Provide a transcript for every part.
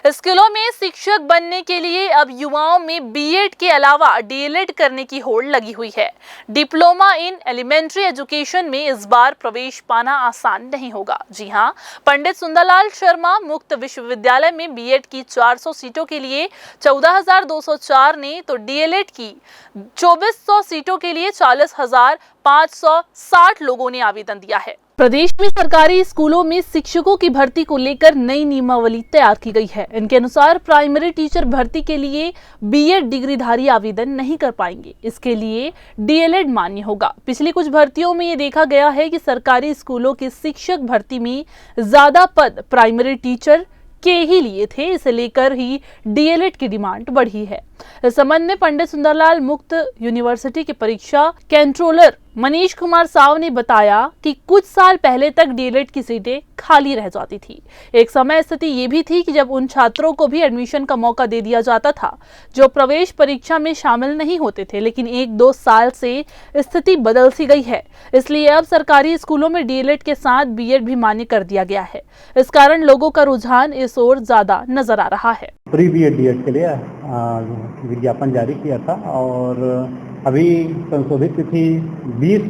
स्कूलों में शिक्षक बनने के लिए अब युवाओं में बीएड के अलावा डीएलएड करने की होड़ लगी हुई है। डिप्लोमा इन एलिमेंट्री एजुकेशन में इस बार प्रवेश पाना आसान नहीं होगा। जी हां, पंडित सुंदरलाल शर्मा मुक्त विश्वविद्यालय में बीएड की 400 सीटों के लिए 14,204 ने तो डीएलएड की 2,400 सीटों के लिए 40,560 लोगों ने आवेदन दिया है। प्रदेश में सरकारी स्कूलों में शिक्षकों की भर्ती को लेकर नई नियमावली तैयार की गई है। इनके अनुसार प्राइमरी टीचर भर्ती के लिए बीएड डिग्रीधारी आवेदन नहीं कर पाएंगे। इसके लिए डीएलएड मान्य होगा। पिछली कुछ भर्तियों में ये देखा गया है कि सरकारी स्कूलों के शिक्षक भर्ती में ज्यादा पद प्राइमरी टीचर के ही लिए थे। इसे लेकर ही डीएलएड की डिमांड बढ़ी है। इस संबंध में पंडित सुंदरलाल मुक्त यूनिवर्सिटी के परीक्षा कंट्रोलर मनीष कुमार साव ने बताया कि कुछ साल पहले तक डीएलएड की सीटें खाली रह जाती थी। एक समय स्थिति ये भी थी कि जब उन छात्रों को भी एडमिशन का मौका दे दिया जाता था जो प्रवेश परीक्षा में शामिल नहीं होते थे, लेकिन 1-2 साल से स्थिति बदल सी गई है। इसलिए अब सरकारी स्कूलों में डीएलएड के साथ बीएड भी मान्य कर दिया गया है। इस कारण लोगों का रुझान इस ओर ज्यादा नजर आ रहा है। प्री बीएड डीएड के लिए विज्ञापन जारी किया था और अभी संशोधित तिथि 20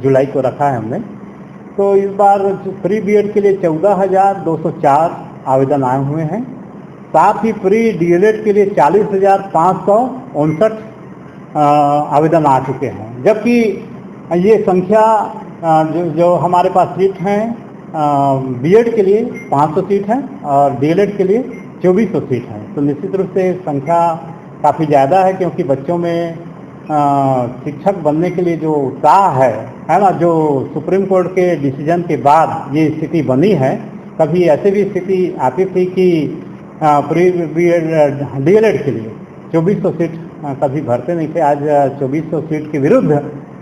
जुलाई को रखा है हमने। तो इस बार प्री बीएड के लिए 14,204 आवेदन आए हुए हैं। साथ ही प्री डीएलएड के लिए 40,559 आवेदन आ चुके हैं। जबकि ये संख्या जो हमारे पास सीट हैं बीएड के लिए 500 सीट हैं और डीएलएड के लिए 2400 सीट हैं। तो निश्चित रूप से संख्या काफ़ी ज़्यादा है, क्योंकि बच्चों में शिक्षक बनने के लिए जो उत्साह है ना, जो सुप्रीम कोर्ट के डिसीजन के बाद ये स्थिति बनी है। कभी ऐसे भी स्थिति आती थी कि प्री बीएड डीएलएड के लिए 2400 सीट कभी भरते नहीं थे। आज 2400 सीट के विरुद्ध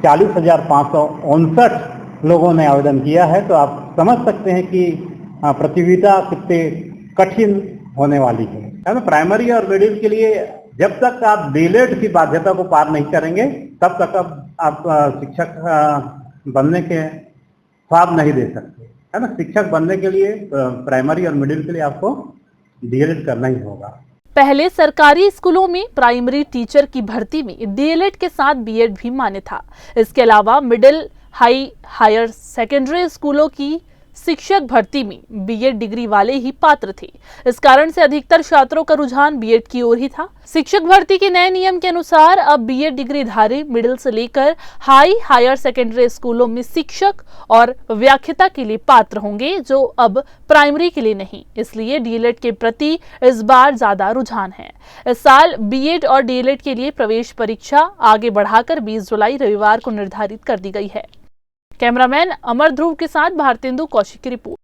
40,559 लोगों ने आवेदन किया है। तो आप समझ सकते हैं कि प्रतियोगिता कितने कठिन होने वाली है ना। प्राइमरी और मिडिल के लिए जब तक आप डीएलएड की बाध्यता को पार नहीं करेंगे तब तक आप शिक्षक बनने के ख्वाब नहीं दे सकते, है ना। शिक्षक बनने के लिए प्राइमरी और मिडिल के लिए आपको डीएलएड करना ही होगा। पहले सरकारी स्कूलों में प्राइमरी टीचर की भर्ती में डीएलएड के साथ बीएड भी मान्य था। इसके अलावा मिडिल हायर सेकेंडरी स्कूलों की शिक्षक भर्ती में बीएड डिग्री वाले ही पात्र थे। इस कारण से अधिकतर छात्रों का रुझान बीएड की ओर ही था। शिक्षक भर्ती के नए नियम के अनुसार अब बीएड डिग्रीधारी मिडिल से लेकर हायर सेकेंडरी स्कूलों में शिक्षक और व्याख्याता के लिए पात्र होंगे, जो अब प्राइमरी के लिए नहीं। इसलिए डीएलएड के प्रति इस बार ज्यादा रुझान है। इस साल बीएड और डीएलएड के लिए प्रवेश परीक्षा आगे बढ़ाकर 20 जुलाई रविवार को निर्धारित कर दी गई है। कैमरामैन अमर ध्रुव के साथ भारतेंदु कौशिक की रिपोर्ट।